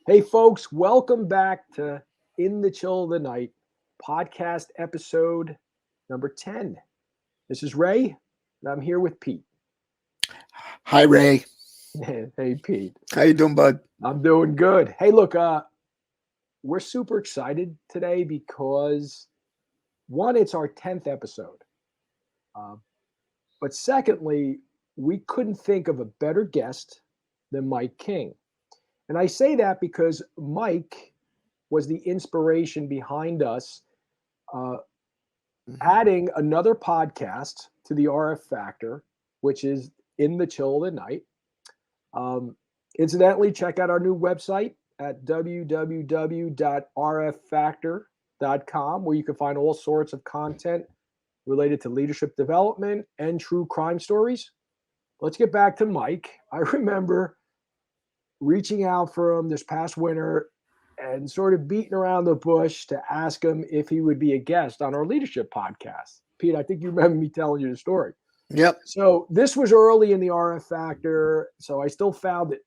Hey, folks, welcome back to In the Chill of the Night podcast episode number 10. This is Ray, and I'm here with Pete. Hi, Ray. Hey, Pete. How you doing, bud? I'm doing good. Hey, look, we're super excited today because, one, it's our 10th episode. Uh, but secondly, we couldn't think of a better guest than Mike King. And I say that because Mike was the inspiration behind us uh, adding another podcast to the RF Factor, which is In the Chill of the Night. Incidentally, check out our new website at www.rffactor.com, where you can find all sorts of content related to leadership development and true crime stories. Let's get back to Mike. I remember reaching out for him this past winter and sort of beating around the bush to ask him if he would be a guest on our leadership podcast. Pete, I think you remember me telling you the story. Yep. So this was early in the RF Factor, so I still found it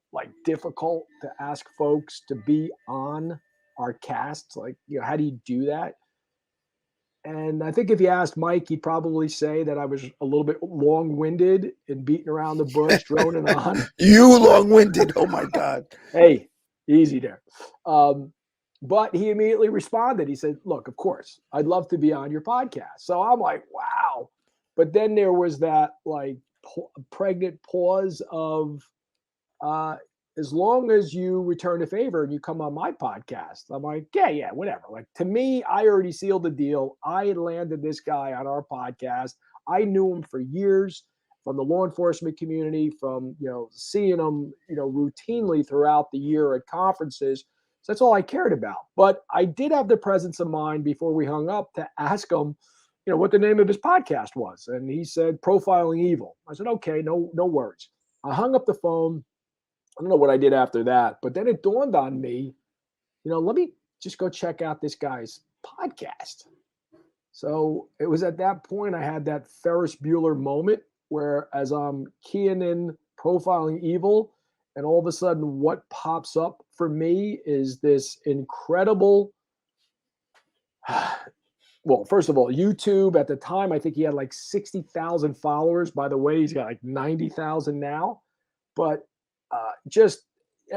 difficult to ask folks to be on our casts. How do you do that? And I think if you asked Mike, he'd probably say that I was a little bit long-winded and beating around the bush, droning on. You long-winded. Oh, my God. Hey, easy there. But he immediately responded. He said, look, of course, I'd love to be on your podcast. So I'm like, wow. But then there was that pregnant pause of as long as you return a favor and you come on my podcast. I'm like, yeah, whatever. To me, I already sealed the deal. I had landed this guy on our podcast. I knew him for years from the law enforcement community, from seeing him routinely throughout the year at conferences. So that's all I cared about. But I did have the presence of mind before we hung up to ask him, what the name of his podcast was. And he said, Profiling Evil. I said, okay, no worries. I hung up the phone. I don't know what I did after that, but then it dawned on me, let me just go check out this guy's podcast. So it was at that point I had that Ferris Bueller moment where as I'm keying in Profiling Evil, and all of a sudden what pops up for me is this incredible, well, first of all, YouTube at the time, I think he had 60,000 followers. By the way, he's got 90,000 now. But just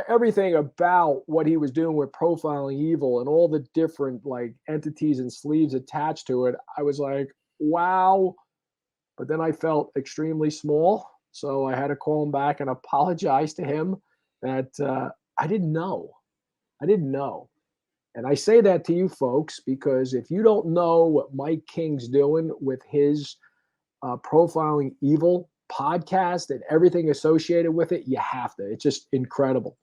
everything about what he was doing with Profiling Evil and all the different entities and sleeves attached to it, I was like, wow. But then I felt extremely small. So I had to call him back and apologize to him that I didn't know. And I say that to you folks because if you don't know what Mike King's doing with his Profiling Evil podcast and everything associated with it, you have to. It's just incredible.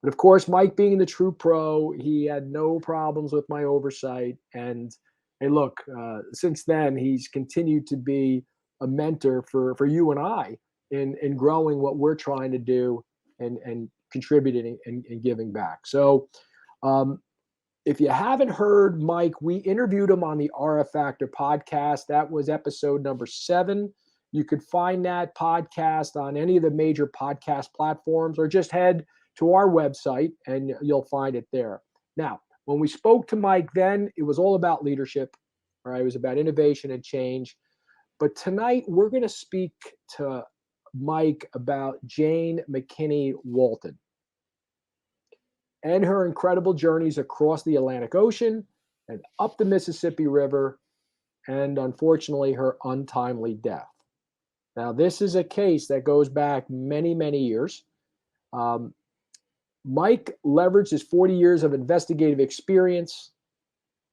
But of course, Mike being the true pro, he had no problems with my oversight. And hey, look, since then, he's continued to be a mentor for you and I in growing what we're trying to do and contributing and giving back. So if you haven't heard Mike, we interviewed him on the RF Factor podcast. That was episode number 7. You could find that podcast on any of the major podcast platforms or just head to our website and you'll find it there. Now, when we spoke to Mike then, it was all about leadership, right? It was about innovation and change. But tonight, we're going to speak to Mike about Jane McKechnie Walton and her incredible journeys across the Atlantic Ocean and up the Mississippi River, and unfortunately, her untimely death. Now, this is a case that goes back many, many years. Mike leveraged his 40 years of investigative experience,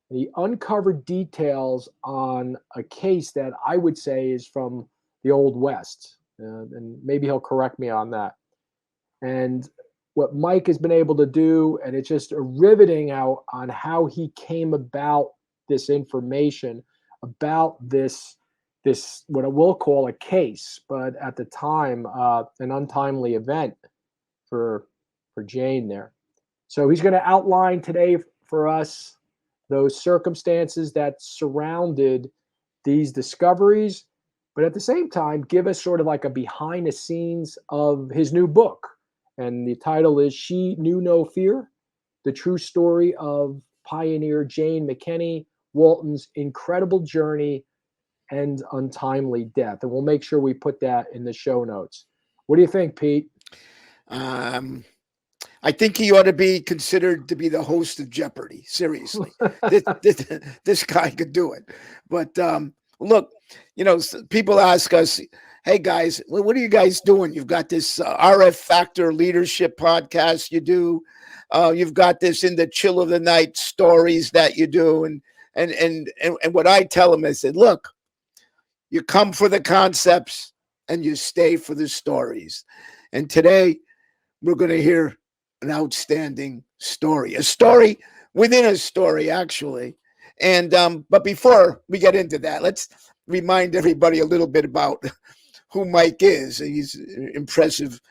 and he uncovered details on a case that I would say is from the Old West, and maybe he'll correct me on that. And what Mike has been able to do, and it's just riveting on how he came about this information about this what I will call a case, but at the time an untimely event for Jane there. So he's going to outline today for us those circumstances that surrounded these discoveries, but at the same time give us sort of like a behind the scenes of his new book. And the title is She Knew No Fear, the true story of pioneer Jane McKechnie Walton's incredible journey and untimely death. And we'll make sure we put that in the show notes. What do you think, Pete? I think he ought to be considered to be the host of Jeopardy. Seriously, this guy could do it. But look, people ask us, "Hey guys, what are you guys doing? You've got this RF Factor Leadership podcast you do. You've got this In the Chill of the Night stories that you do." And what I tell them, I said, "Look, you come for the concepts and you stay for the stories." And today we're going to hear an outstanding story, a story within a story, actually. And but before we get into that, let's remind everybody a little bit about who Mike is. He's an impressive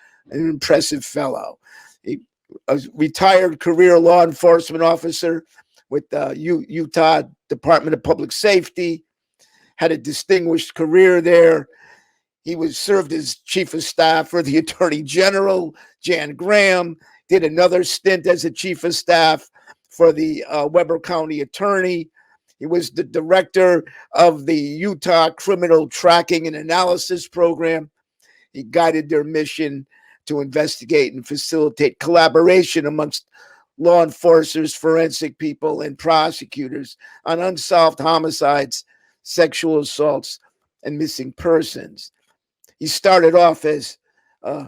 fellow. He a retired career law enforcement officer with the Utah Department of Public Safety, had a distinguished career there. He served as chief of staff for the Attorney General, Jan Graham, did another stint as a chief of staff for the Weber County Attorney. He was the director of the Utah Criminal Tracking and Analysis Program. He guided their mission to investigate and facilitate collaboration amongst law enforcers, forensic people, and prosecutors on unsolved homicides, sexual assaults, and missing persons. He started off as a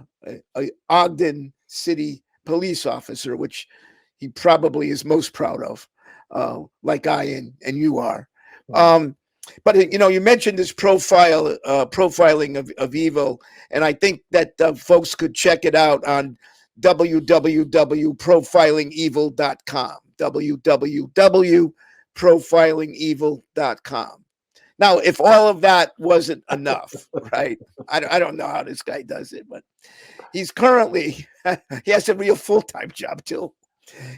Ogden City police officer, which he probably is most proud of, like I and you are. But you mentioned this profiling of evil, and I think that folks could check it out on www.profilingevil.com. www.profilingevil.com. Now, if all of that wasn't enough, right? I don't know how this guy does it, but he's currently, he has a real full-time job too.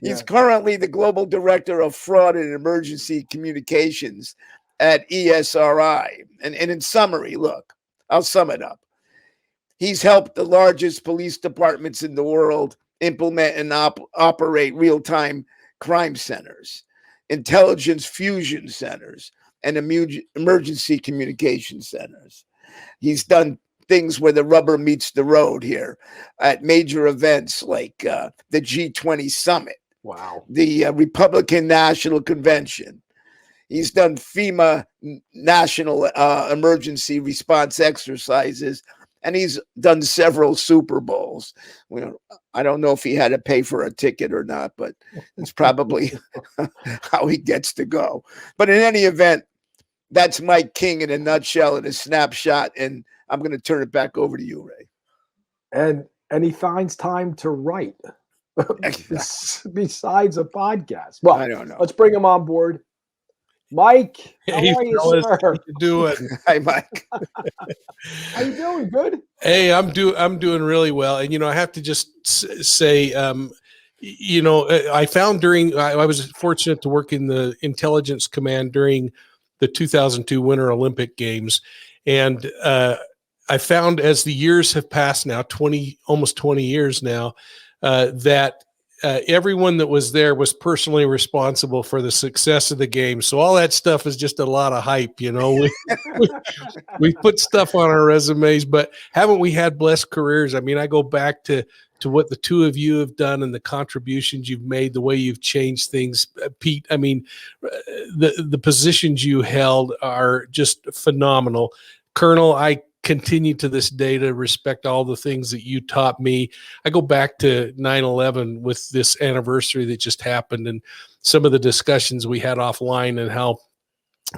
He's currently the global director of fraud and emergency communications at ESRI. And in summary, look, I'll sum it up. He's helped the largest police departments in the world implement and operate real-time crime centers, intelligence fusion centers, and emergency communication centers. He's done things where the rubber meets the road here at major events like the G20 Summit, the Republican National Convention. He's done FEMA national emergency response exercises, and he's done several Super Bowls. I don't know if he had to pay for a ticket or not, but it's probably how he gets to go. But in any event, that's Mike King in a nutshell, in a snapshot, and I'm going to turn it back over to you, Ray. And he finds time to write besides a podcast. Well, I don't know. Let's bring him on board. Mike, how are you, sir? Do it. Hi, Mike. How you doing? Good. Hey, I'm doing really well, and I have to just say, I found I was fortunate to work in the intelligence command during the 2002 Winter Olympic Games, and I found as the years have passed now, almost 20 years now, that everyone that was there was personally responsible for the success of the game. So all that stuff is just a lot of hype, we put stuff on our resumes, but haven't we had blessed careers? I mean, I go back to what the two of you have done and the contributions you've made, the way you've changed things, Pete. I mean, the positions you held are just phenomenal. Colonel, I continue to this day to respect all the things that you taught me. I go back to 9/11 with this anniversary that just happened and some of the discussions we had offline and how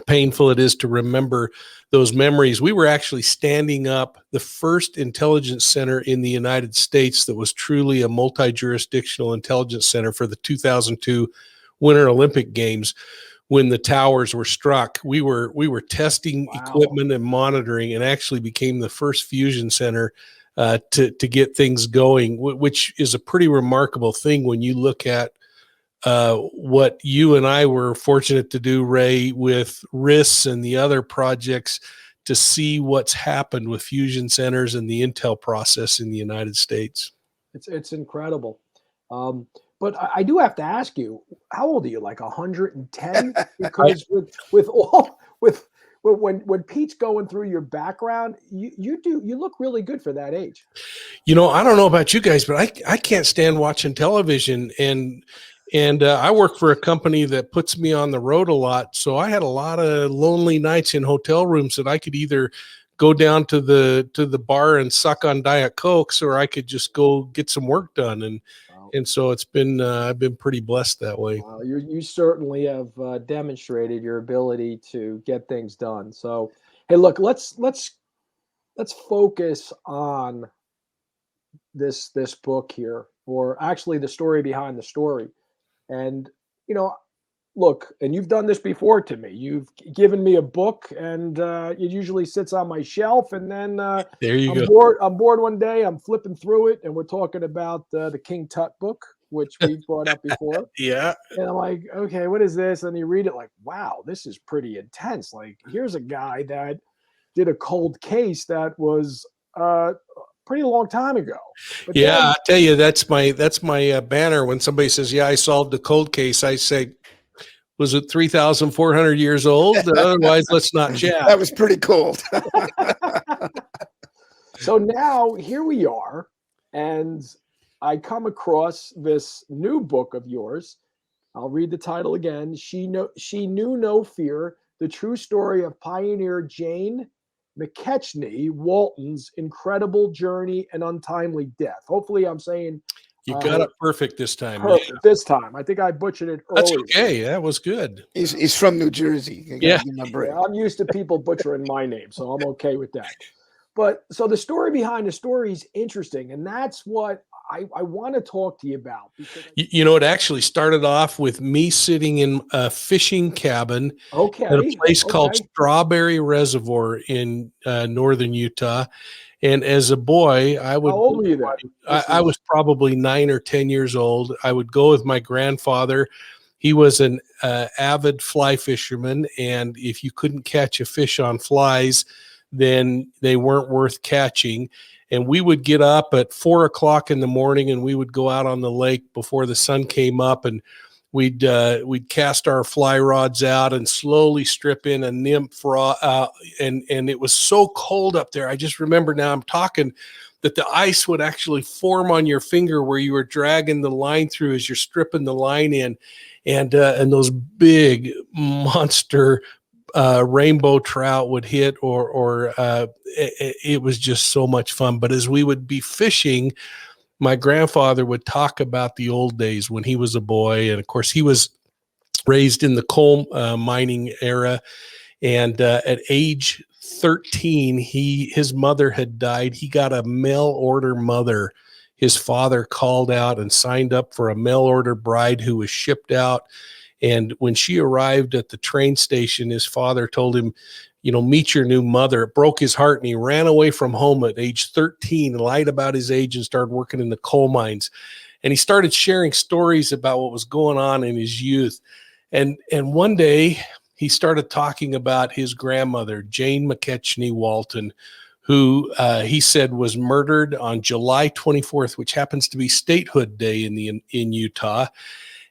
painful it is to remember those memories. We were actually standing up the first intelligence center in the United States that was truly a multi-jurisdictional intelligence center for the 2002 Winter Olympic Games. When the towers were struck, we were testing equipment and monitoring, and actually became the first fusion center to get things going, which is a pretty remarkable thing when you look at what you and I were fortunate to do, Ray, with RIS and the other projects, to see what's happened with fusion centers and the intel process in the United States. It's incredible. But I do have to ask you, how old are you? Like 110? Because with all with when Pete's going through your background, you look really good for that age. I don't know about you guys, but I can't stand watching television, and I work for a company that puts me on the road a lot. So I had a lot of lonely nights in hotel rooms that I could either go down to the bar and suck on Diet Cokes, or I could just go get some work done. Wow. And so it's been I've been pretty blessed that way. Wow, you certainly have demonstrated your ability to get things done. So, hey, look, let's focus on this book here, or actually the story behind the story. And look, and you've done this before to me. You've given me a book, and it usually sits on my shelf, and then There you I'm go. bored. I'm bored one day. I'm flipping through it, and we're talking about the King Tut book, which we've brought up before. Yeah. And I'm like, okay, what is this? And you read it like, wow, this is pretty intense. Like, here's a guy that did a cold case that was pretty long time ago. But Yeah, then, I tell you, that's my banner. When somebody says, "Yeah, I solved a cold case," I say, "Was it 3,400 years old? Otherwise, let's not chat." That was pretty cold. so now here we are, and I come across this new book of yours. I'll read the title again. She knew no fear: the true story of pioneer Jane McKechnie Walton's incredible journey and untimely death. Hopefully, I'm saying You got it perfect this time. perfect this time. I think I butchered it That's earlier. okay. That was good. He's from New Jersey. You gotta Yeah. give him a break. Yeah, I'm used to people butchering my name, so I'm okay with that. But so the story behind the story is interesting, and that's what I want to talk to you about. Because It actually started off with me sitting in a fishing cabin at a place called Strawberry Reservoir in northern Utah. And as a boy, I would. How old were you then? I was probably 9 or 10 years old. I would go with my grandfather. He was an avid fly fisherman, and if you couldn't catch a fish on flies, then they weren't worth catching. And we would get up at 4 o'clock in the morning, and we would go out on the lake before the sun came up, and we'd cast our fly rods out and slowly strip in a nymph rod. And it was so cold up there. I just remember now I'm talking that the ice would actually form on your finger where you were dragging the line through as you're stripping the line in, and those big monster rainbow trout would hit, or it was just so much fun. But as we would be fishing, my grandfather would talk about the old days when he was a boy. And of course, he was raised in the coal mining era. And at age 13, his mother had died. He got a mail order mother. His father called out and signed up for a mail order bride who was shipped out. And when she arrived at the train station, his father told him, meet your new mother. It broke his heart, and he ran away from home at age 13, lied about his age, and started working in the coal mines. And he started sharing stories about what was going on in his youth. And one day he started talking about his grandmother, Jane McKechnie Walton, who he said was murdered on July 24th, which happens to be Statehood Day in Utah.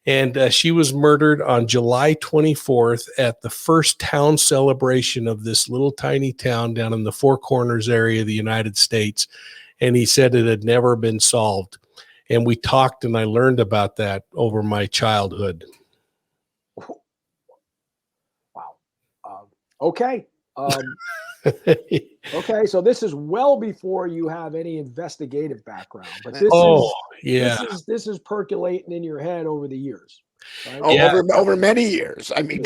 And she was murdered on July 24th at the first town celebration of this little tiny town down in the Four Corners area of the United States. And he said it had never been solved. And we talked, and I learned about that over my childhood. Wow. Okay. Okay, so this is well before you have any investigative background, but this is percolating in your head over the years. Right? Over many years. I mean,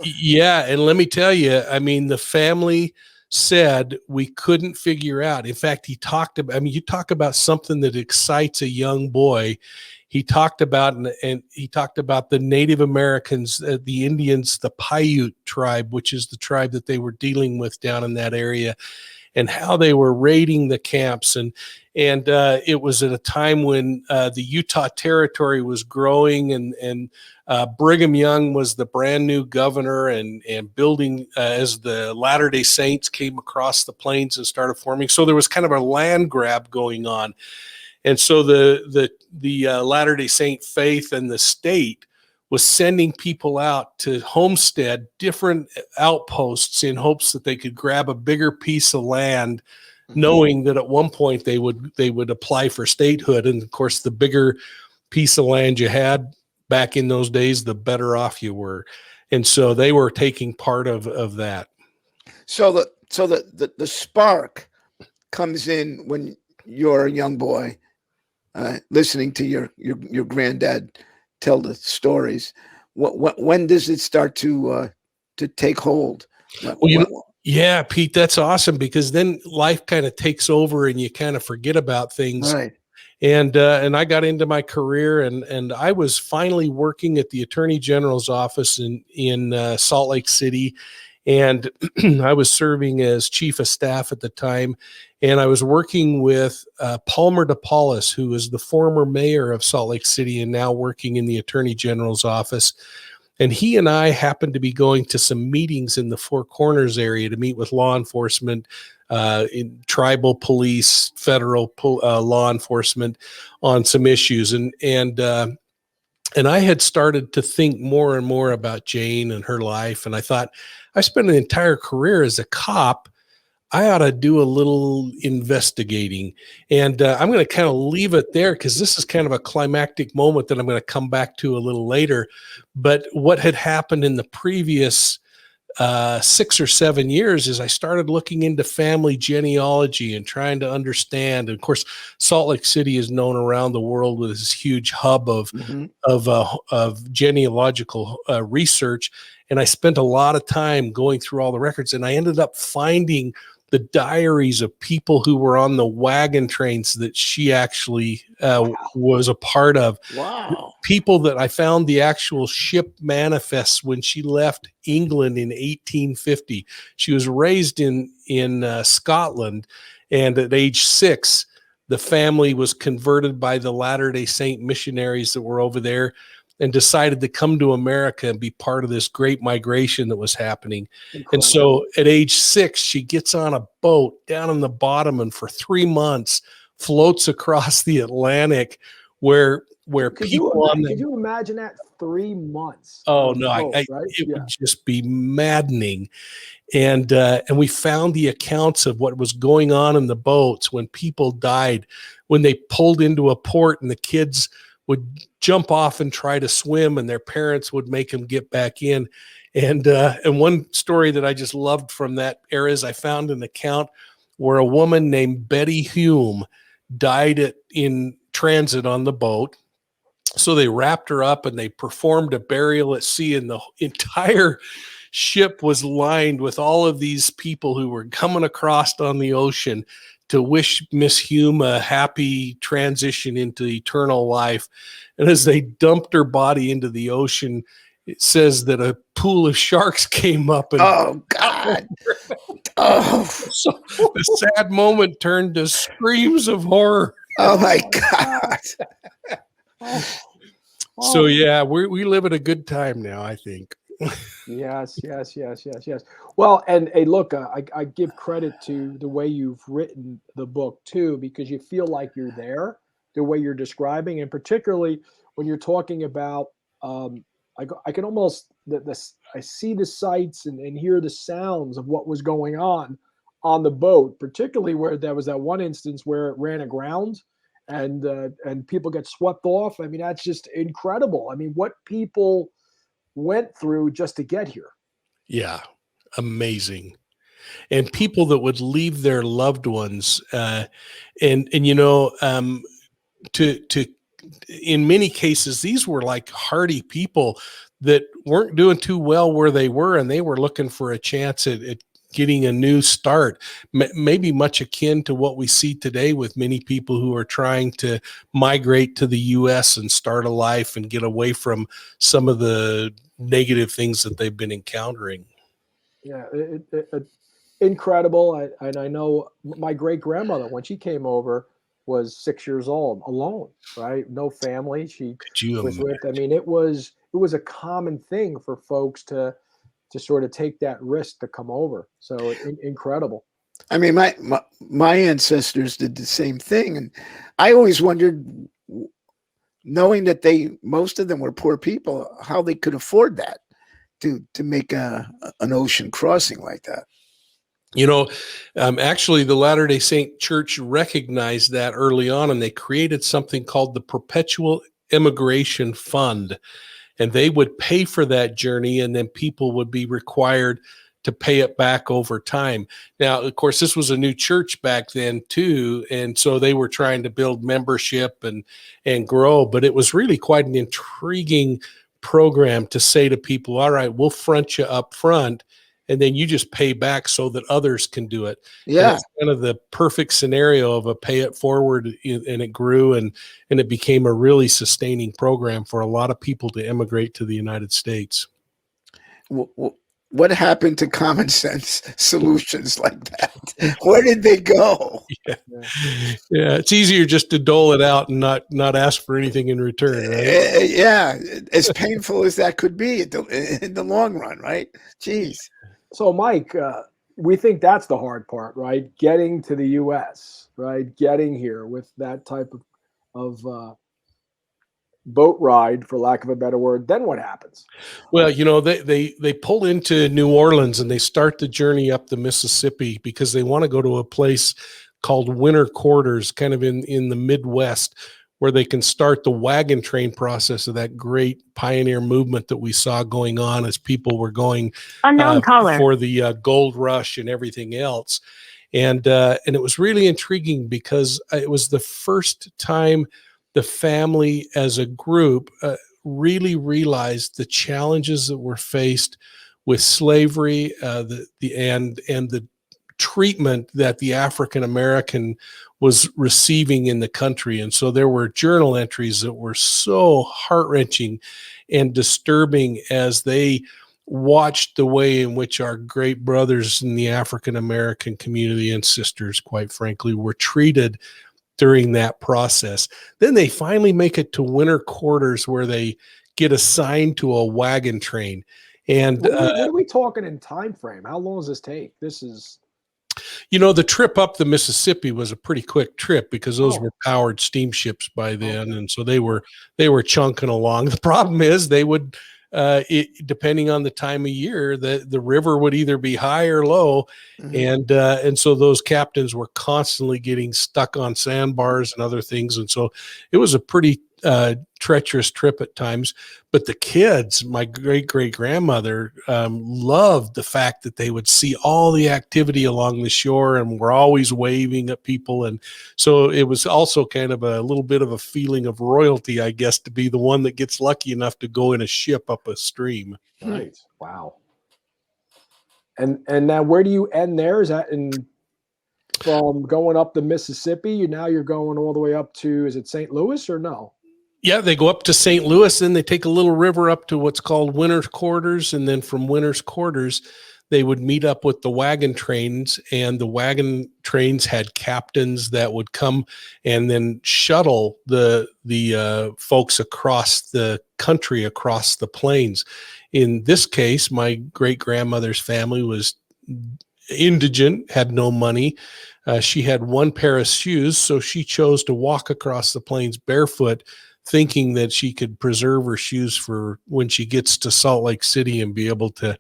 yeah, and let me tell you, the family said we couldn't figure out. In fact, he talked about. You talk about something that excites a young boy. He talked about the Native Americans, the Indians, the Paiute tribe, which is the tribe that they were dealing with down in that area, and how they were raiding the camps. And it was at a time when the Utah Territory was growing, and Brigham Young was the brand new governor, and building as the Latter-day Saints came across the plains and started forming. So there was kind of a land grab going on. And so the Latter-day Saint faith and the state was sending people out to homestead different outposts in hopes that they could grab a bigger piece of land, knowing that at one point they would apply for statehood. And of course, the bigger piece of land you had back in those days, the better off you were. And so they were taking part of that. So the spark comes in when you're a young boy, listening to your granddad tell the stories. When does it start to take hold? Yeah, Pete, that's awesome, because then life kind of takes over and you kind of forget about things. Right. And I got into my career, and I was finally working at the Attorney General's office in Salt Lake City. And I was serving as chief of staff at the time. And I was working with Palmer DePaulis, who is the former mayor of Salt Lake City and now working in the Attorney General's office. And he and I happened to be going to some meetings in the Four Corners area to meet with law enforcement, in tribal police, federal law enforcement on some issues. And I had started to think more and more about Jane and her life. And I thought, I spent an entire career as a cop. I ought to do a little investigating. And I'm going to kind of leave it there, because this is kind of a climactic moment that I'm going to come back to a little later. But what had happened in the previous 6 or 7 years is I started looking into family genealogy and trying to understand. And of course, Salt Lake City is known around the world with this huge hub of genealogical research. And I spent a lot of time going through all the records, and I ended up finding the diaries of people who were on the wagon trains that she actually was a part of. Wow. People that I found the actual ship manifests when she left England in 1850. She was raised in Scotland, and at age 6, the family was converted by the Latter-day Saint missionaries that were over there, and decided to come to America and be part of this great migration that was happening. Incredible. And so at age 6, she gets on a boat down in the bottom, and for 3 months floats across the Atlantic where could people could you imagine that? 3 months. Oh no, right? It would just be maddening. And we found the accounts of what was going on in the boats when people died, when they pulled into a port and the kids would jump off and try to swim, and their parents would make them get back in. And one story that I just loved from that era is I found an account where a woman named Betty Hume died in transit on the boat. So they wrapped her up and they performed a burial at sea, and the entire ship was lined with all of these people who were coming across on the ocean to wish Miss Hume a happy transition into eternal life. And as they dumped her body into the ocean, it says that a pool of sharks came up. And oh, God. Oh. So the sad moment turned to screams of horror. Oh, my God. So, yeah, we live at a good time now, I think. Yes. Well, and hey, look, I give credit to the way you've written the book too, because you feel like you're there, the way you're describing, and particularly when you're talking about, I can almost I see the sights and hear the sounds of what was going on the boat, particularly where there was that one instance where it ran aground and people get swept off. I mean, that's just incredible. I mean, what people went through just to get here. Yeah, amazing. And people that would leave their loved ones, and you know, to in many cases, these were like hardy people that weren't doing too well where they were, and they were looking for a chance at getting a new start, maybe much akin to what we see today with many people who are trying to migrate to the U.S. and start a life and get away from some of the negative things that they've been encountering. Yeah, incredible. And I know my great grandmother, when she came over, was 6 years old, alone, right? No family. She was with. I mean, it was a common thing for folks to sort of take that risk to come over. So incredible. I mean, my ancestors did the same thing, and I always wondered, knowing that most of them were poor people, how they could afford that to make an ocean crossing like that. You know, actually, the Latter-day Saint Church recognized that early on, and they created something called the Perpetual Immigration Fund. And they would pay for that journey, and then people would be required to pay it back over time. Now, of course, this was a new church back then too, and so they were trying to build membership and grow. But it was really quite an intriguing program to say to people, all right, we'll front you up front, and then you just pay back so that others can do it. Yeah. It's kind of the perfect scenario of a pay it forward, and it grew, and it became a really sustaining program for a lot of people to immigrate to the United States. What happened to common sense solutions like that? Where did they go? Yeah, it's easier just to dole it out and not ask for anything in return, right? Yeah, as painful as that could be in the long run, right? Jeez. So, Mike, we think that's the hard part, right? Getting to the U.S., right? Getting here with that type of boat ride, for lack of a better word. Then what happens? Well, you know, they pull into New Orleans and they start the journey up the Mississippi because they want to go to a place called winter quarters, kind of in the Midwest, where they can start the wagon train process of that great pioneer movement that we saw going on as people were going for the gold rush and everything else. And it was really intriguing because it was the first time the family as a group really realized the challenges that were faced with slavery, and the treatment that the African American was receiving in the country. And so there were journal entries that were so heart-wrenching and disturbing as they watched the way in which our great brothers in the African American community, and sisters, quite frankly, were treated during that process. Then they finally make it to winter quarters where they get assigned to a wagon train. And what are we talking in time frame? How long does this take? This is, you know, the trip up the Mississippi was a pretty quick trip because those were powered steamships by then. And so they were chunking along. The problem is they would, depending on the time of year, the river would either be high or low. Mm-hmm. And so those captains were constantly getting stuck on sandbars and other things. And so it was a pretty treacherous trip at times. But the kids, my great-great-grandmother, loved the fact that they would see all the activity along the shore and were always waving at people. And so it was also kind of a little bit of a feeling of royalty, I guess, to be the one that gets lucky enough to go in a ship up a stream. Right. Wow. And now where do you end there? Is that from going up the Mississippi? You're going all the way up to, is it St. Louis or no? Yeah, they go up to St. Louis, then they take a little river up to what's called Winter's Quarters, and then from Winter's Quarters, they would meet up with the wagon trains, and the wagon trains had captains that would come and then shuttle the folks across the country, across the plains. In this case, my great-grandmother's family was indigent, had no money. She had one pair of shoes, so she chose to walk across the plains barefoot, thinking that she could preserve her shoes for when she gets to Salt Lake City and be able to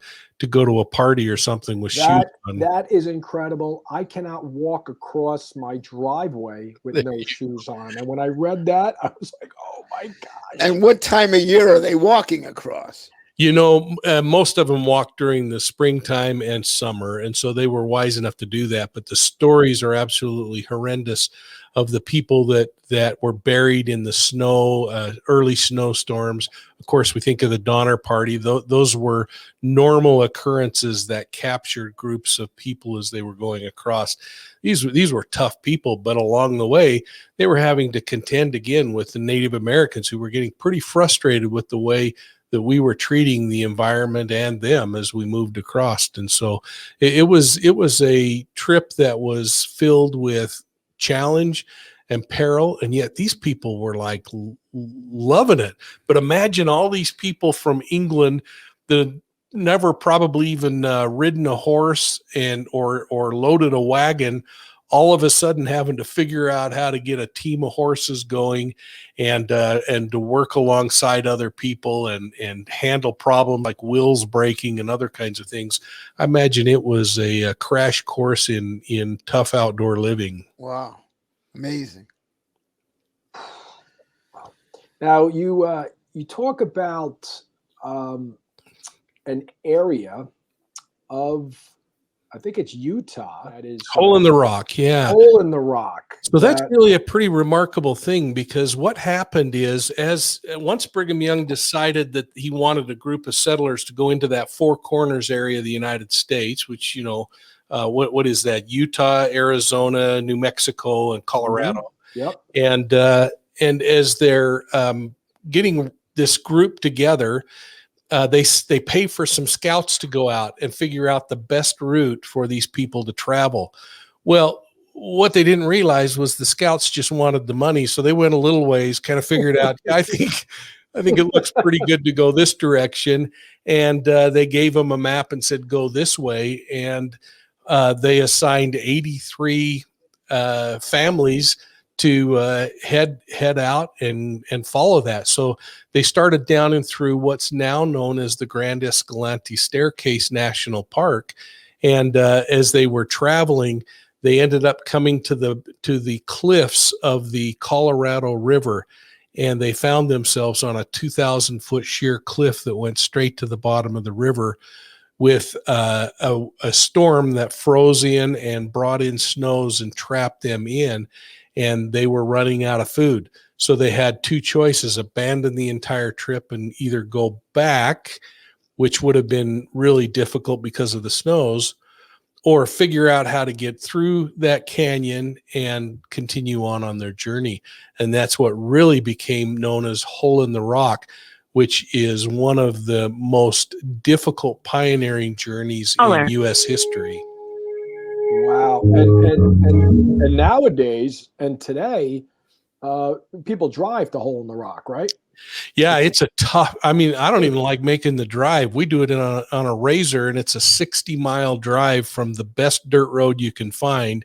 go to a party or something with shoes on. That is incredible. I cannot walk across my driveway with no shoes on. And when I read that, I was like, oh my gosh. And what time of year are they walking across? You know, most of them walk during the springtime and summer, and so they were wise enough to do that. But the stories are absolutely horrendous of the people that were buried in the snow, early snowstorms. Of course, we think of the Donner Party. Those were normal occurrences that captured groups of people as they were going across. These were tough people, but along the way, they were having to contend again with the Native Americans who were getting pretty frustrated with the way that we were treating the environment and them as we moved across. And so it was a trip that was filled with challenge and peril, and yet these people were like loving it. But imagine all these people from England, the never probably even ridden a horse or loaded a wagon, all of a sudden having to figure out how to get a team of horses going and to work alongside other people and handle problems like wheels breaking and other kinds of things. I imagine it was a crash course in tough outdoor living. Wow. Amazing. Now you talk about an area of, I think it's Utah. That is Hole in the Rock. Yeah. Hole in the Rock. So that's really a pretty remarkable thing, because what happened is, once Brigham Young decided that he wanted a group of settlers to go into that Four Corners area of the United States, which, what is that? Utah, Arizona, New Mexico, and Colorado. Mm-hmm. Yep. And as they're getting this group together, they pay for some scouts to go out and figure out the best route for these people to travel. Well, what they didn't realize was the scouts just wanted the money, so they went a little ways, kind of figured out, I think it looks pretty good to go this direction, and they gave them a map and said, go this way, and they assigned 83 families to head out and follow that. So they started down and through what's now known as the Grand Escalante Staircase National Park, and as they were traveling, they ended up coming to the cliffs of the Colorado River, and they found themselves on a 2,000-foot sheer cliff that went straight to the bottom of the river, with a storm that froze in and brought in snows and trapped them in, and they were running out of food. So they had two choices: abandon the entire trip and either go back, which would have been really difficult because of the snows, or figure out how to get through that canyon and continue on their journey. And that's what really became known as Hole in the Rock, which is one of the most difficult pioneering journeys in U.S. history. Wow. And nowadays and today, people drive to Hole in the Rock, right? Yeah, it's a tough, I don't even like making the drive. We do it on a Razor, and it's a 60-mile drive from the best dirt road you can find.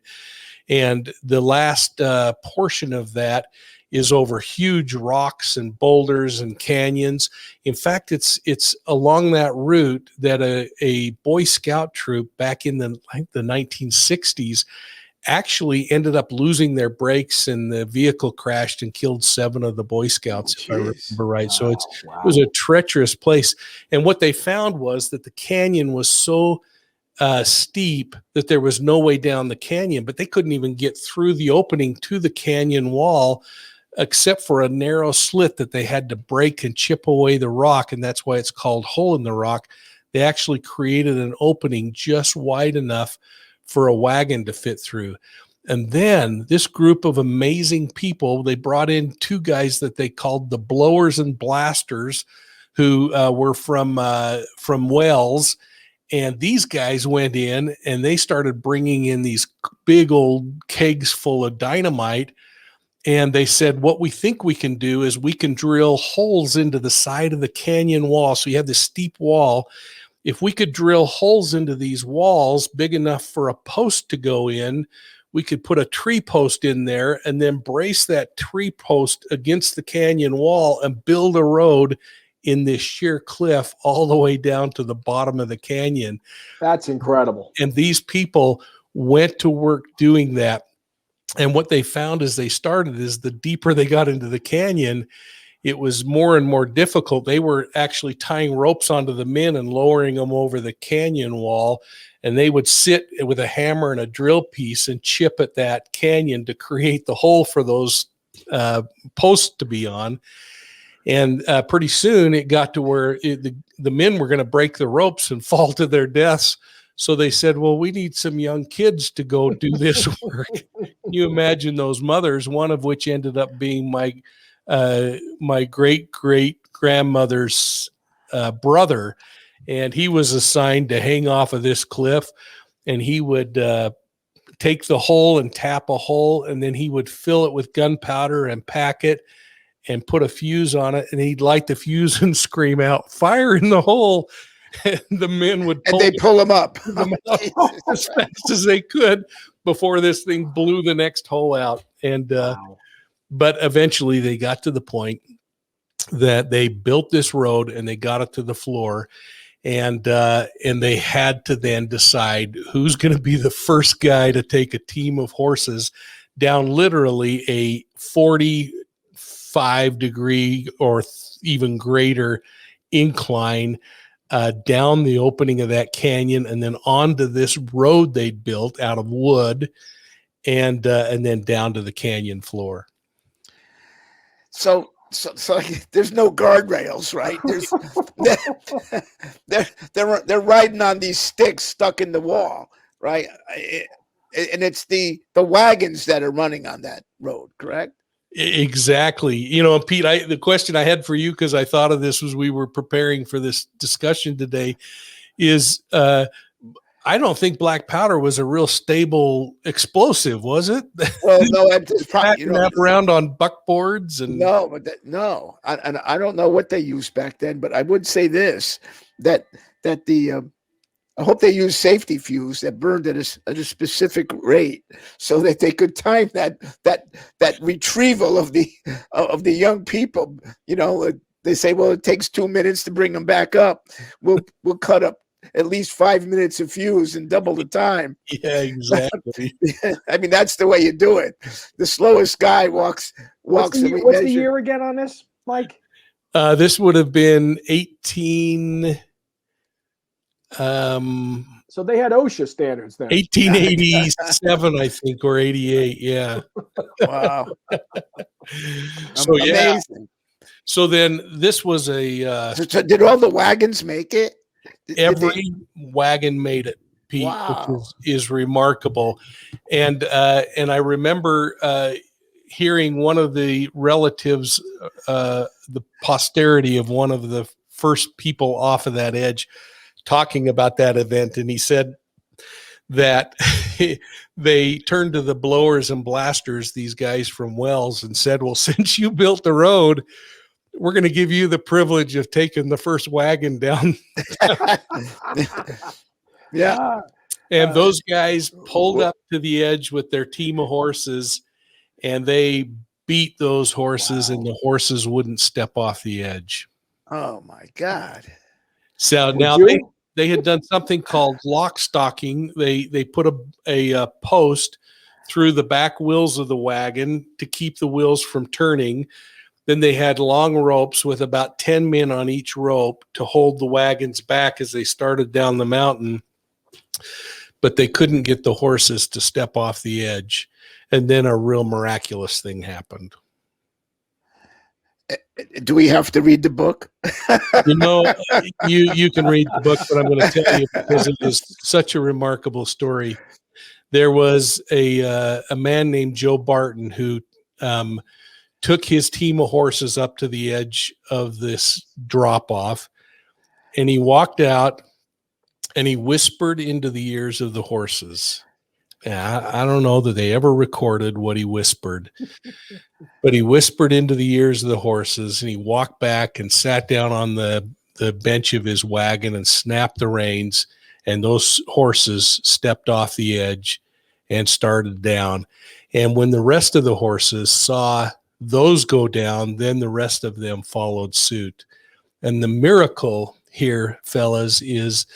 And the last portion of that is over huge rocks and boulders and canyons. In fact, it's along that route that a Boy Scout troop back in the 1960s actually ended up losing their brakes, and the vehicle crashed and killed 7 of the Boy Scouts, if I remember right. Wow, so it was a treacherous place. And what they found was that the canyon was so steep that there was no way down the canyon, but they couldn't even get through the opening to the canyon wall except for a narrow slit that they had to break and chip away the rock. And that's why it's called Hole in the Rock. They actually created an opening just wide enough for a wagon to fit through. And then this group of amazing people, they brought in 2 guys that they called the Blowers and Blasters, who were from Wales. And these guys went in and they started bringing in these big old kegs full of dynamite. And they said, what we think we can do is we can drill holes into the side of the canyon wall. So you have this steep wall. If we could drill holes into these walls big enough for a post to go in, we could put a tree post in there and then brace that tree post against the canyon wall and build a road in this sheer cliff all the way down to the bottom of the canyon. That's incredible. And these people went to work doing that. And what they found as they started is the deeper they got into the canyon, it was more and more difficult. They were actually tying ropes onto the men and lowering them over the canyon wall. And they would sit with a hammer and a drill piece and chip at that canyon to create the hole for those posts to be on. And pretty soon it got to where the men were going to break the ropes and fall to their deaths. So they said, well, we need some young kids to go do this work. Can you imagine those mothers, one of which ended up being my great-great-grandmother's brother. And he was assigned to hang off of this cliff, and he would take the hole and tap a hole, and then he would fill it with gunpowder and pack it and put a fuse on it, and he'd light the fuse and scream out, fire in the hole. the men would And they pull them up them out as fast as they could before this thing blew the next hole out. And Wow. but eventually they got to the point that they built this road and they got it to the floor, and they had to then decide who's going to be the first guy to take a team of horses down literally a 45-degree or even greater incline down the opening of that canyon and then onto this road they'd built out of wood, and then down to the canyon floor. So there's no guardrails, right? They're riding on these sticks stuck in the wall, right? And it's the wagons that are running on that road, correct? Exactly. Pete, the question I had for you, because I thought of this as we were preparing for this discussion today, is I don't think black powder was a real stable explosive, was it? Well, no, it's probably that around on buckboards and no, but I don't know what they used back then, but I would say this that the I hope they used safety fuse that burned at a specific rate so that they could time that retrieval of the young people. They say, well, it takes 2 minutes to bring them back up. We'll cut up at least 5 minutes of fuse and double the time. Yeah, exactly. I mean, that's the way you do it. The slowest guy walks. What's the year again on this, Mike? This would have been 18. So they had OSHA standards then. 1887, I think, or 88. Yeah. Wow. So yeah. Amazing. So then this was a. So did all the wagons make it? Every wagon made it, Pete, wow. Which is remarkable. And I remember hearing one of the relatives, the posterity of one of the first people off of that edge, talking about that event. And he said that they turned to the blowers and blasters, these guys from Wells, and said, well, since you built the road, we're going to give you the privilege of taking the first wagon down. Yeah. And those guys pulled up to the edge with their team of horses, and they beat those horses, and the horses wouldn't step off the edge. Oh my God. So now they had done something called lock stocking. They put a post through the back wheels of the wagon to keep the wheels from turning. Then they had long ropes with about 10 men on each rope to hold the wagons back as they started down the mountain. But they couldn't get the horses to step off the edge. And then a real miraculous thing happened. Do we have to read the book? You can read the book, but I'm going to tell you because it is such a remarkable story. There was a man named Joe Barton who took his team of horses up to the edge of this drop off, and he walked out and he whispered into the ears of the horses. I don't know that they ever recorded what he whispered, but he whispered into the ears of the horses, and he walked back and sat down on the bench of his wagon and snapped the reins, and those horses stepped off the edge and started down. And when the rest of the horses saw those go down, then the rest of them followed suit. And the miracle here, fellas, is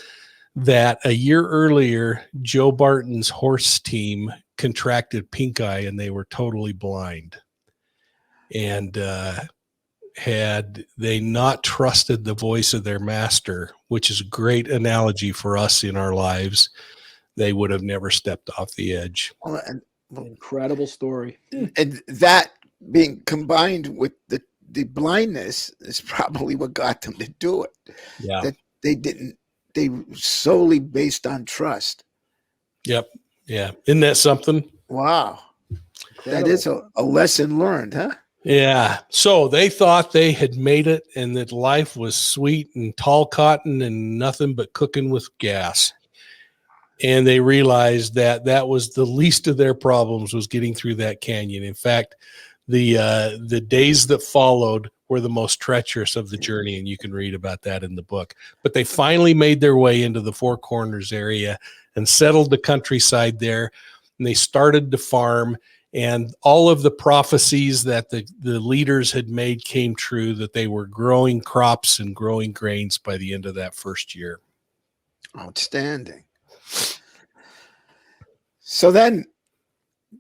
that a year earlier, Joe Barton's horse team contracted pink eye and they were totally blind. And had they not trusted the voice of their master, which is a great analogy for us in our lives, they would have never stepped off the edge. Incredible story. And that being combined with the blindness is probably what got them to do it. Yeah. That they solely based on trust. Yep. Yeah. Isn't that something? Wow. Incredible. That is a lesson learned, huh? Yeah. So they thought they had made it and that life was sweet and tall cotton and nothing but cooking with gas. And they realized that was the least of their problems, was getting through that canyon. In fact, the days that followed were the most treacherous of the journey, and you can read about that in the book. But they finally made their way into the Four Corners area and settled the countryside there, and they started to farm, and all of the prophecies that the leaders had made came true, that they were growing crops and growing grains by the end of that first year. Outstanding. So then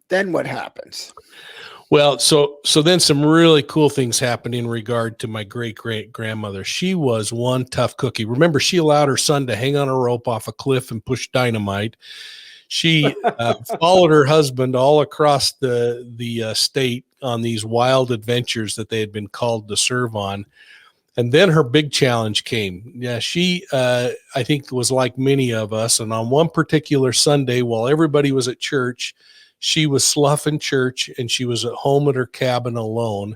what happens? Well, so then some really cool things happened in regard to my great-great-grandmother. She was one tough cookie. Remember, she allowed her son to hang on a rope off a cliff and push dynamite. She followed her husband all across the state on these wild adventures that they had been called to serve on. And then her big challenge came. Yeah, she, I think, was like many of us. And on one particular Sunday, while everybody was at church, she was sloughing church, and she was at home at her cabin alone.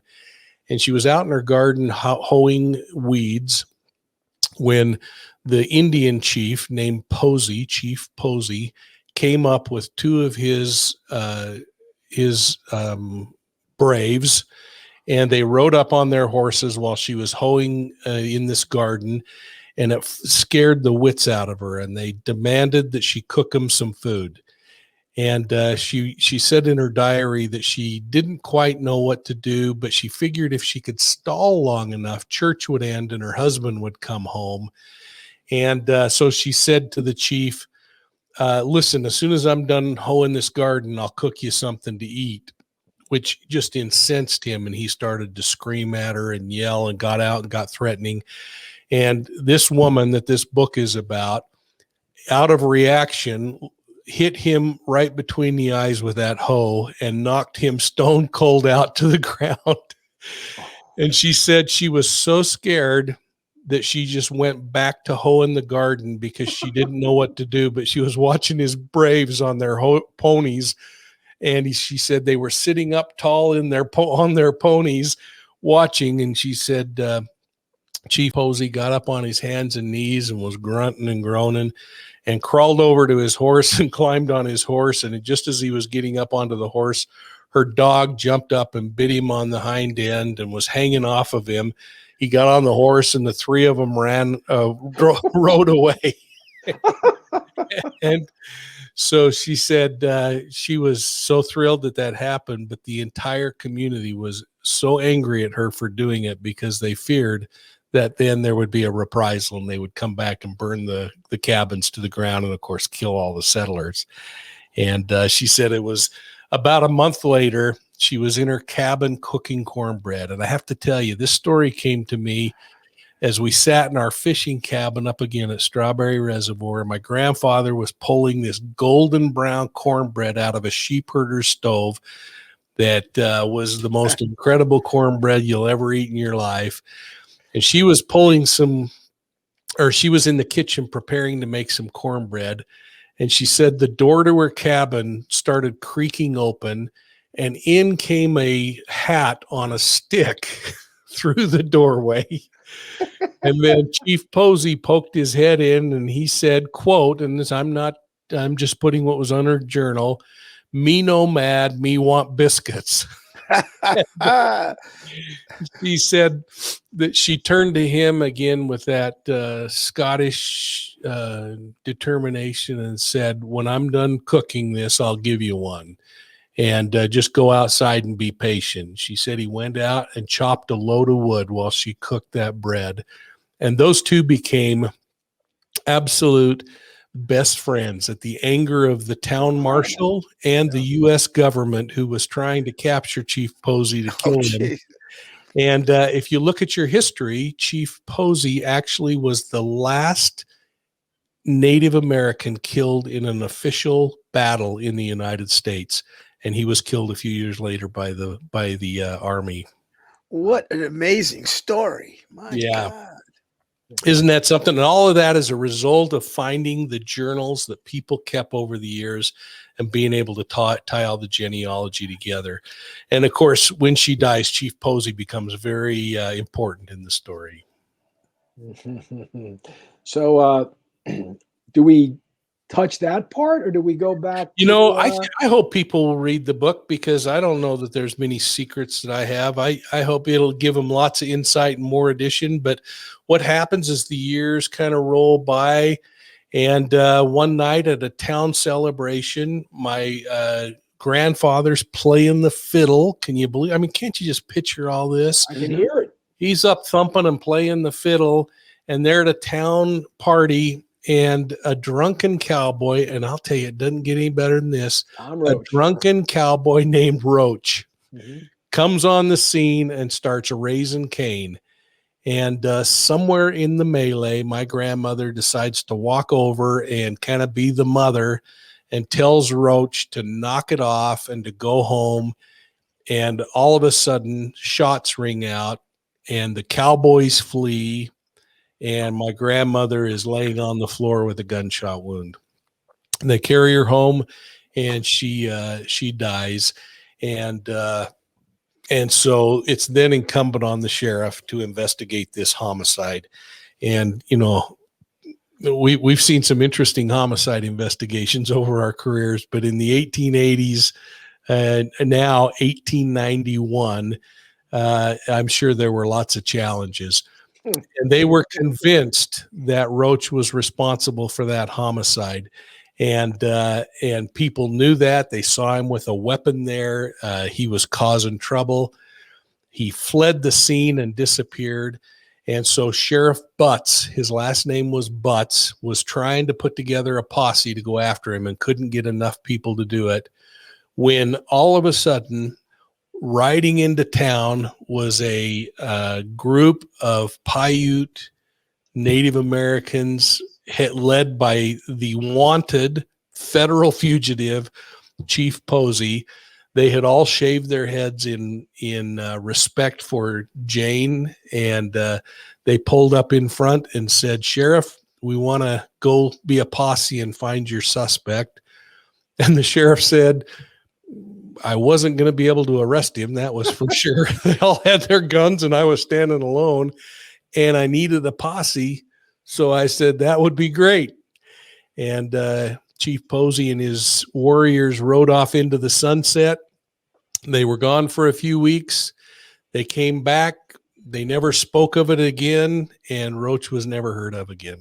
And she was out in her garden hoeing weeds when the Indian chief named Chief Posey, came up with two of his braves, and they rode up on their horses while she was hoeing in this garden, and it scared the wits out of her, and they demanded that she cook them some food. And she said in her diary that she didn't quite know what to do, but she figured if she could stall long enough, church would end and her husband would come home. And so she said to the chief, listen, as soon as I'm done hoeing this garden, I'll cook you something to eat, which just incensed him. And he started to scream at her and yell and got out and got threatening. And this woman that this book is about, out of reaction, hit him right between the eyes with that hoe and knocked him stone cold out to the ground. And she said she was so scared that she just went back to hoeing the garden because she didn't know what to do, but she was watching his braves on their ponies. And she said they were sitting up tall in on their ponies watching. And she said, Chief Posey got up on his hands and knees and was grunting and groaning and crawled over to his horse and climbed on his horse. And just as he was getting up onto the horse, her dog jumped up and bit him on the hind end and was hanging off of him. He got on the horse, and the three of them rode away. And so she said she was so thrilled that happened, but the entire community was so angry at her for doing it because they feared that then there would be a reprisal and they would come back and burn the cabins to the ground and, of course, kill all the settlers. And she said it was about a month later, she was in her cabin cooking cornbread. And I have to tell you, this story came to me as we sat in our fishing cabin up again at Strawberry Reservoir. My grandfather was pulling this golden brown cornbread out of a sheep herder's stove that was the most incredible cornbread you'll ever eat in your life. And she was she was in the kitchen preparing to make some cornbread. And she said the door to her cabin started creaking open, and in came a hat on a stick through the doorway. And then Chief Posey poked his head in, and he said, quote, and this, I'm just putting what was on her journal, "Me no mad, me want biscuits." He said that she turned to him again with that Scottish determination and said, "When I'm done cooking this, I'll give you one. And just go outside and be patient." She said he went out and chopped a load of wood while she cooked that bread. And those two became absolute best friends at the anger of the town marshal and the U.S. government, who was trying to capture Chief Posey to kill him. And if you look at your history, Chief Posey actually was the last Native American killed in an official battle in the United States. And he was killed a few years later by the army. What an amazing story. My God. Isn't that something? And all of that is a result of finding the journals that people kept over the years and being able to tie all the genealogy together. And of course, when she dies, Chief Posey becomes very important in the story. So do we touch that part, or do we go back? I hope people will read the book, because I don't know that there's many secrets that I have. I hope it'll give them lots of insight and more addition. But what happens is the years kind of roll by, and one night at a town celebration, my grandfather's playing the fiddle. Can you believe? I mean, can't you just picture all this? I can hear it. He's up thumping and playing the fiddle, and they're at a town party, and a drunken cowboy, and I'll tell you, it doesn't get any better than this. A drunken cowboy named Roach comes on the scene and starts raising Cain. And somewhere in the melee, my grandmother decides to walk over and kind of be the mother, and tells Roach to knock it off and to go home. And all of a sudden, shots ring out, and the cowboys flee, and my grandmother is laying on the floor with a gunshot wound. And they carry her home, and she dies. And so it's then incumbent on the sheriff to investigate this homicide. And, we've seen some interesting homicide investigations over our careers, but in the 1880s and now 1891, I'm sure there were lots of challenges. And they were convinced that Roach was responsible for that homicide. And people knew that. They saw him with a weapon there. He was causing trouble. He fled the scene and disappeared. And so Sheriff Butts, his last name was Butts, was trying to put together a posse to go after him and couldn't get enough people to do it, when all of a sudden, riding into town was a group of Paiute Native Americans led by the wanted federal fugitive Chief Posey. They had all shaved their heads in respect for Jane, and they pulled up in front and said, "Sheriff, we want to go be a posse and find your suspect." And the sheriff said, "I wasn't going to be able to arrest him. That was for sure." They all had their guns, and I was standing alone, and I needed a posse. So I said, "That would be great." And Chief Posey and his warriors rode off into the sunset. They were gone for a few weeks. They came back. They never spoke of it again, and Roach was never heard of again.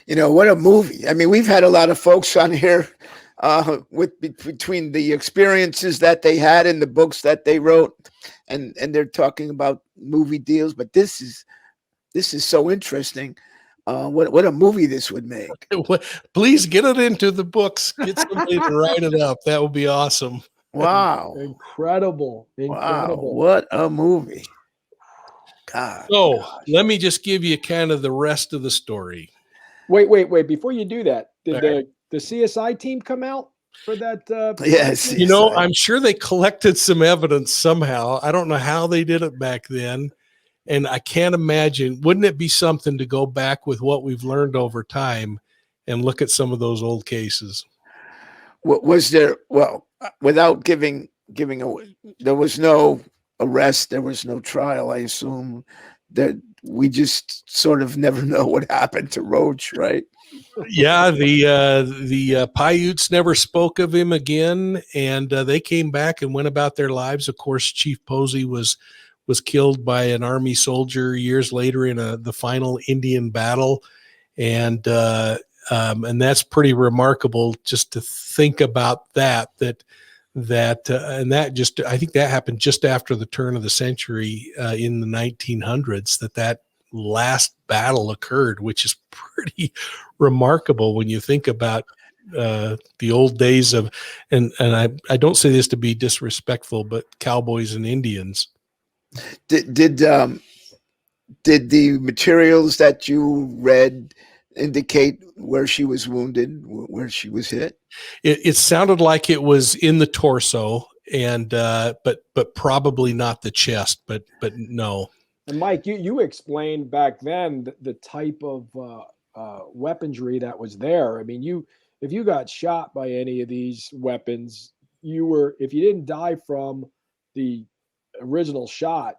What a movie. I mean, we've had a lot of folks on here between the experiences that they had in the books that they wrote, and they're talking about movie deals, but this is so interesting. What a movie this would make. Please get it into the books. Get somebody to write it up. That would be awesome. Wow. Incredible. Wow. What a movie. God. So let me just give you kind of the rest of the story. Wait. Before you do that, did the CSI team come out for that? Yes. I'm sure they collected some evidence somehow. I don't know how they did it back then. And I can't imagine, wouldn't it be something to go back with what we've learned over time and look at some of those old cases? Was there, without giving away, there was no arrest, there was no trial, I assume, that we just sort of never know what happened to Roach, right? Yeah, the Paiutes never spoke of him again, and they came back and went about their lives. Of course, Chief Posey was killed by an Army soldier years later in the final Indian battle, and that's pretty remarkable just to think about that just, I think that happened just after the turn of the century in the 1900s, that last battle occurred, which is pretty remarkable when you think about the old days of, and I don't say this to be disrespectful, but cowboys and Indians. Did the materials that you read indicate where she was wounded, where she was hit? It sounded like it was in the torso, and but probably not the chest, but no. And Mike, you explained back then the type of weaponry that was there. I mean, if you got shot by any of these weapons, if you didn't die from the original shot,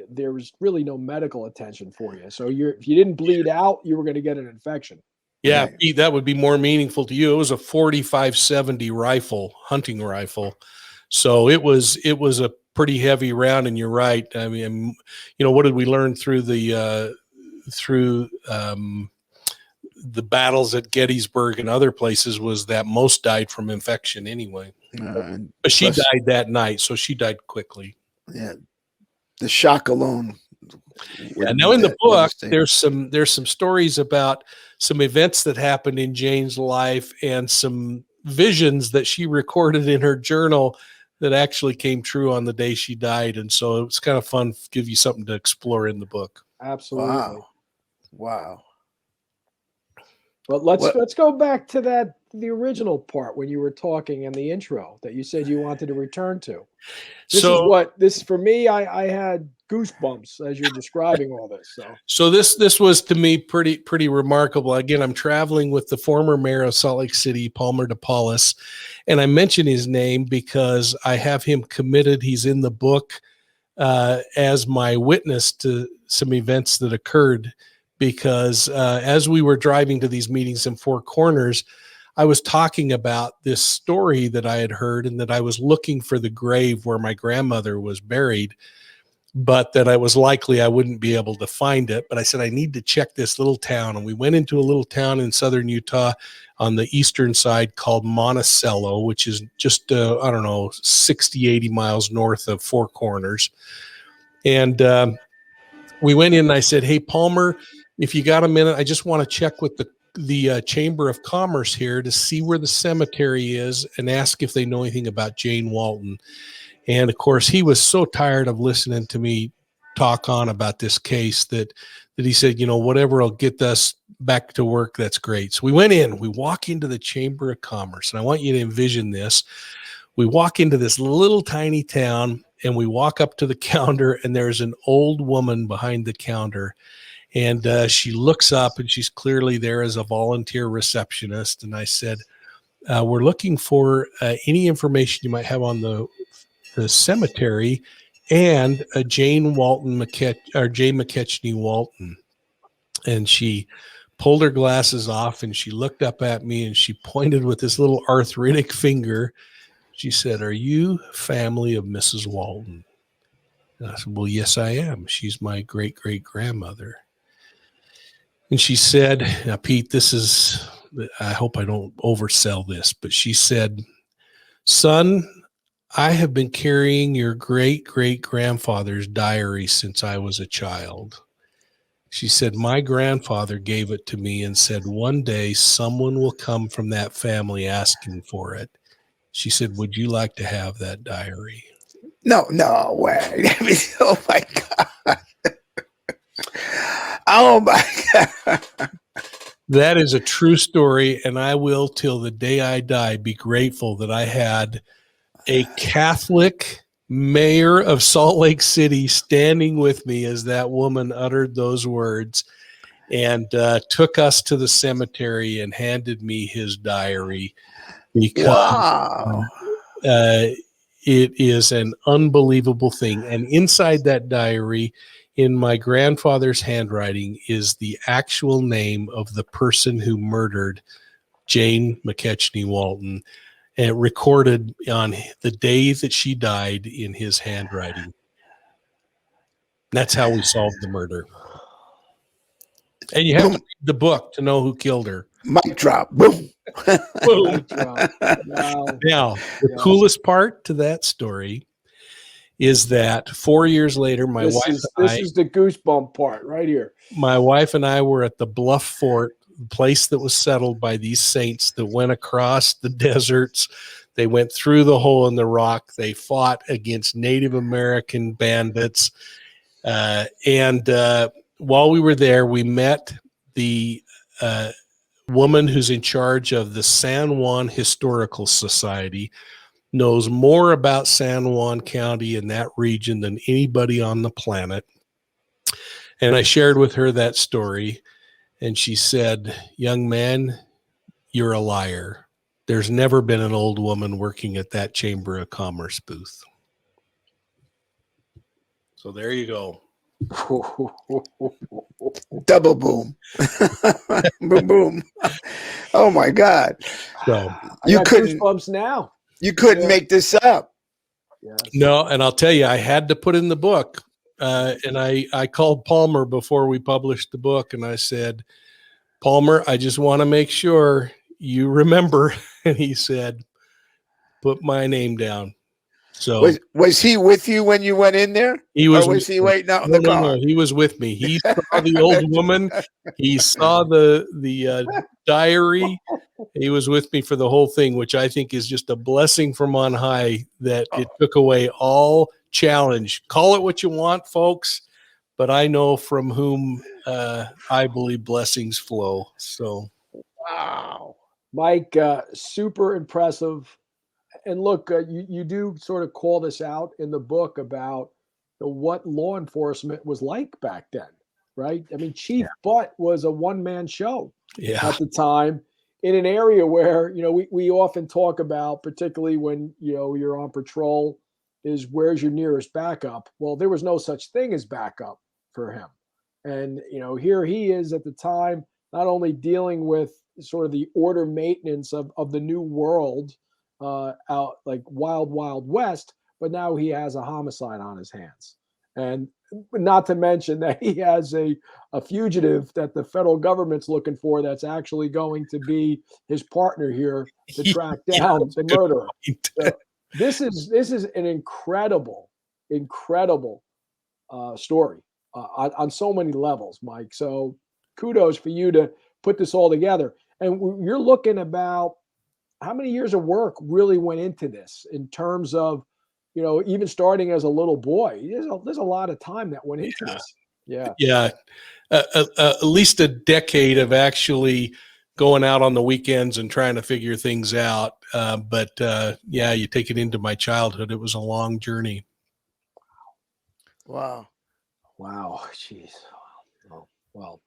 there was really no medical attention for you. So if you didn't bleed out, you were going to get an infection. Yeah, Right. Pete, that would be more meaningful to you. It was a 45-70 rifle, hunting rifle. So it was a pretty heavy round, and you're right. I mean, what did we learn through the battles at Gettysburg and other places was that most died from infection anyway. But she Plus, died that night, so she died quickly. yeah, the shock alone. Yeah, now in the book, there's some stories about some events that happened in Jane's life and some visions that she recorded in her journal that actually came true on the day she died. And so it was kind of fun to give you something to explore in the book. Absolutely. Wow. But let's go back to the original part when you were talking in the intro that you said you wanted to return to. This for me, I had goosebumps as you're describing all this. So this was to me pretty remarkable. Again, I'm traveling with the former mayor of Salt Lake City, Palmer DePaulis, and I mention his name because I have him committed. He's in the book as my witness to some events that occurred. Because as we were driving to these meetings in Four Corners, I was talking about this story that I had heard and that I was looking for the grave where my grandmother was buried, but that I was likely I wouldn't be able to find it. But I said, I need to check this little town. And we went into a little town in southern Utah on the eastern side called Monticello, which is just, 60, 80 miles north of Four Corners. And we went in and I said, hey, Palmer, if you got a minute, I just want to check with the Chamber of Commerce here to see where the cemetery is and ask if they know anything about Jane Walton. And of course, he was so tired of listening to me talk on about this case that he said, whatever will get us back to work, that's great. So we went in, we walk into the Chamber of Commerce, and I want you to envision this. We walk into this little tiny town and we walk up to the counter, and there's an old woman behind the counter. And she looks up, and she's clearly there as a volunteer receptionist. And I said, we're looking for any information you might have on the cemetery and Jane McKechnie Walton. And she pulled her glasses off, and she looked up at me, and she pointed with this little arthritic finger. She said, are you family of Mrs. Walton? And I said, well, yes, I am. She's my great-great-grandmother. And she said, now, Pete, I hope I don't oversell this, but she said, son, I have been carrying your great-great-grandfather's diary since I was a child. She said, my grandfather gave it to me and said, one day someone will come from that family asking for it. She said, would you like to have that diary? No way. Oh my God. Oh my God. That is a true story. And I will, till the day I die, be grateful that I had a Catholic mayor of Salt Lake City standing with me as that woman uttered those words and took us to the cemetery and handed me his diary. Because it is an unbelievable thing. And inside that diary, in my grandfather's handwriting, is the actual name of the person who murdered Jane McKechnie Walton, and recorded on the day that she died in his handwriting. That's how we solved the murder. And you have to read the book to know who killed her. Mic drop. Boom. Boom. Wow. Now, the coolest part to that story is that 4 years later, this is the goosebump part right here. My wife and I were at the Bluff Fort, the place that was settled by these saints that went across the deserts. They went through the hole in the rock. They fought against Native American bandits. And while we were there, we met the woman who's in charge of the San Juan Historical Society, knows more about San Juan County and that region than anybody on the planet. And I shared with her that story, and she said, young man, you're a liar. There's never been an old woman working at that Chamber of Commerce booth. So there you go. Double boom. Boom, boom. Oh my God. So I got goosebumps now. You couldn't make this up. Yes. No, and I'll tell you, I had to put in the book. And I called Palmer before we published the book, and I said, Palmer, I just want to make sure you remember. And he said, put my name down. So was he with you when you went in there? He was. Or was he waiting out in the car? No, he was with me. He saw the old woman. He saw the diary. He was with me for the whole thing, which I think is just a blessing from on high that it took away all challenge. Call it what you want, folks, but I know from whom I believe blessings flow. So, wow, Mike, super impressive. And look, you do sort of call this out in the book about what law enforcement was like back then, right? I mean, Chief Butt was a one-man show at the time in an area where, we often talk about, particularly when, you're on patrol, is where's your nearest backup? Well, there was no such thing as backup for him. And, here he is at the time, not only dealing with sort of the order maintenance of the new world, out like wild, wild west, but now he has a homicide on his hands. And not to mention that he has a fugitive that the federal government's looking for that's actually going to be his partner here to track down the murderer. So this is an incredible story on so many levels, Mike. So kudos for you to put this all together. And you're looking about how many years of work really went into this in terms of, even starting as a little boy? There's a lot of time that went into this. Yeah. At least a decade of actually going out on the weekends and trying to figure things out. But you take it into my childhood. It was a long journey. Wow. Jeez. Well,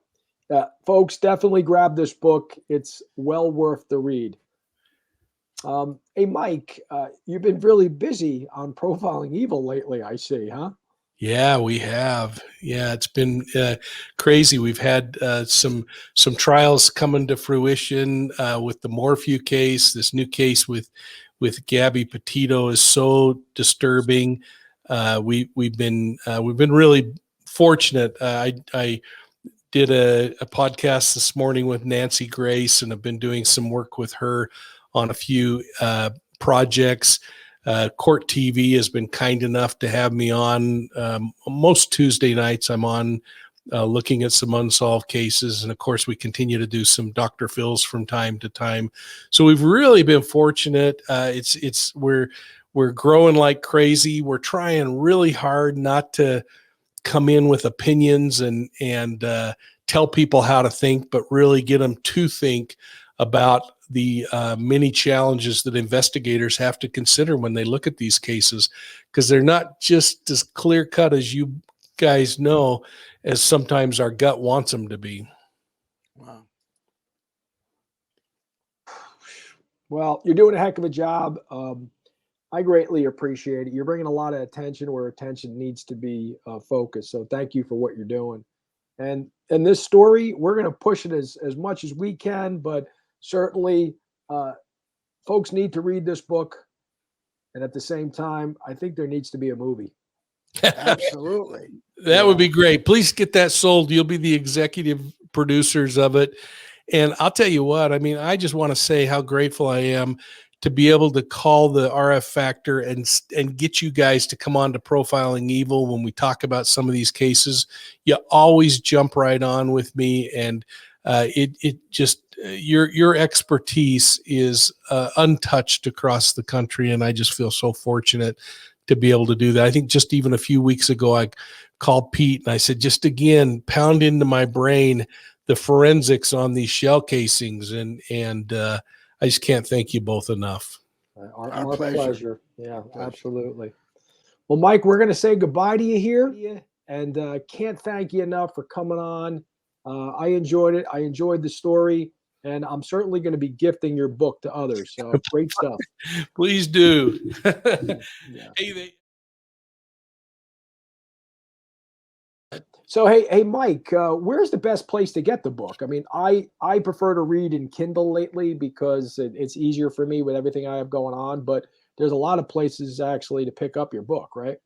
folks, definitely grab this book. It's well worth the read. Hey, Mike, you've been really busy on Profiling Evil lately, I see, huh? Yeah, we have. Yeah, it's been crazy. We've had some trials coming to fruition with the Morphew case. This new case with Gabby Petito is so disturbing. We've been really fortunate. I did a podcast this morning with Nancy Grace, and have been doing some work with her on a few projects. Court TV has been kind enough to have me on most Tuesday nights. I'm on looking at some unsolved cases. And of course, we continue to do some Dr. Phil's from time to time. So we've really been fortunate. We're growing like crazy. We're trying really hard not to come in with opinions and tell people how to think, but really get them to think about the many challenges that investigators have to consider when they look at these cases, because they're not just as clear cut as you guys know, as sometimes our gut wants them to be. Wow. Well, you're doing a heck of a job. I greatly appreciate it. You're bringing a lot of attention where attention needs to be focused. So thank you for what you're doing. And this story, we're going to push it as much as we can, but certainly folks need to read this book. And at the same time, I think there needs to be a movie. Absolutely. That would be great. Please get that sold. You'll be the executive producers of it. And I'll tell you what, I mean, I just want to say how grateful I am to be able to call the RF Factor and get you guys to come on to Profiling Evil when we talk about some of these cases. You always jump right on with me, and it just your expertise is untouched across the country, and I just feel so fortunate to be able to do that. I think just even a few weeks ago, I called Pete and I said, just again, pound into my brain the forensics on these shell casings, and I just can't thank you both enough. Our pleasure. Yeah, absolutely. Well, Mike, we're going to say goodbye to you here, and can't thank you enough for coming on. I enjoyed it. I enjoyed the story, and I'm certainly going to be gifting your book to others. So great stuff. Please do. Yeah. Hey, So hey Mike, where's the best place to get the book? I mean, I prefer to read in Kindle lately because it's easier for me with everything I have going on. But there's a lot of places actually to pick up your book, right?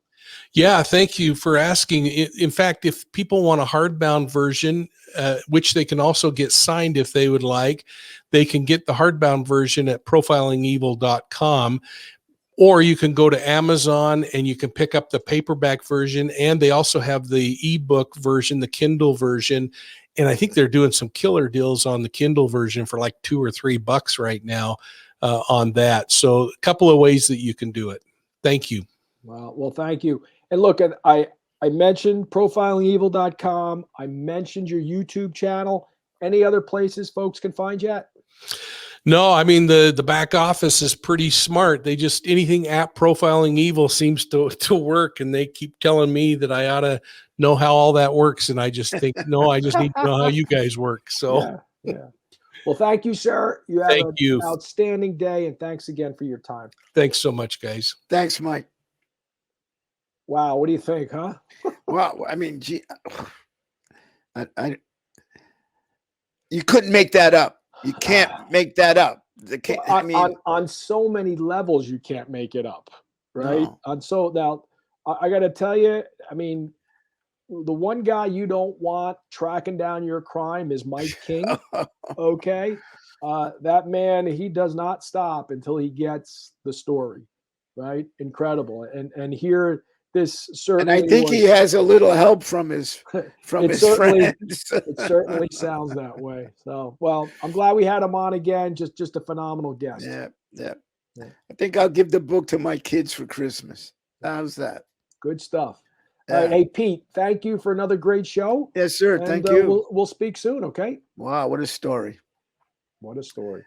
Yeah, thank you for asking. In fact, if people want a hardbound version, which they can also get signed if they would like, they can get the hardbound version at profilingevil.com. Or you can go to Amazon and you can pick up the paperback version. And they also have the ebook version, the Kindle version. And I think they're doing some killer deals on the Kindle version for like $2 or $3 right now on that. So a couple of ways that you can do it. Thank you. Well, thank you. And look, I mentioned profilingevil.com. I mentioned your YouTube channel. Any other places folks can find you at? No, I mean, the back office is pretty smart. They just, anything at Profiling Evil seems to work, and they keep telling me that I ought to know how all that works. And I just think, no, I just need to know how you guys work. So yeah. Well, thank you, sir. You have thank you. outstanding day, and thanks again for your time. Thanks so much, guys. Thanks, Mike. Wow, what do you think, huh? Well, I mean, gee, you couldn't make that up. You can't make that up. On so many levels, you can't make it up, right? No. Now, I got to tell you, I mean, the one guy you don't want tracking down your crime is Mike King. Okay, that man, he does not stop until he gets the story, right? Incredible, and here. This certainly, and I think he has a little help from his friends. It certainly sounds that way. So, well, I'm glad we had him on again. Just a phenomenal guest. Yeah. I think I'll give the book to my kids for Christmas. How's that? Good stuff. All right, hey Pete, thank you for another great show. Yes, sir. And, thank you. We'll speak soon. Okay. Wow, what a story! What a story.